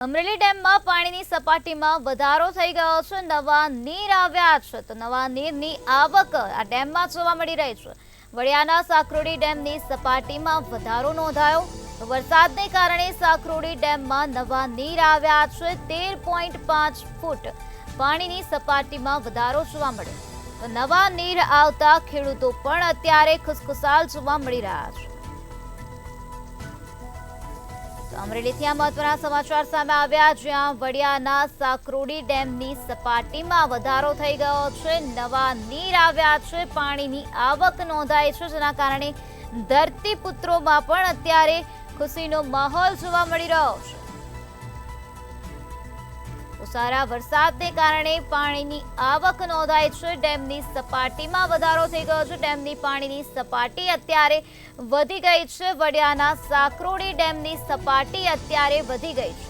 અમરેલી ડેમમાં પાણીની સપાટીમાં વધારો થઈ ગયો છે। નવા નીર આવ્યા છે તો નવા નીરની આવક આ ડેમમાં જોવા મળી રહી છે। વડિયાના સાકરોડી ડેમની સપાટીમાં વધારો નોંધાયો તો વરસાદને કારણે સાકરોડી ડેમમાં નવા નીર આવ્યા છે। 13.5 ફૂટ પાણીની સપાટીમાં વધારો જોવા મળ્યો તો નવા નીર આવતા ખેડૂતો પણ અત્યારે ખુશખુશાલ જોવા મળી રહ્યા છે। અમરેલીથી આ મહત્વના સમાચાર સામે આવ્યા, જ્યાં વડિયાના સાકરોડી ડેમની સપાટીમાં વધારો થઈ ગયો છે। નવા નીર આવ્યા છે, પાણીની આવક નોંધાઈ છે, જેના કારણે ધરતીપુત્રોમાં પણ અત્યારે ખુશીનો માહોલ જોવા મળી રહ્યો છે। તો સારા વરસાદને કારણે પાણીની આવક નોંધાઈ છે। ડેમની સપાટીમાં વધારો થઈ ગયો છે। ડેમની પાણીની સપાટી અત્યારે વધી ગઈ છે। વડિયાના સાકરોડી ડેમની સપાટી અત્યારે વધી ગઈ છે।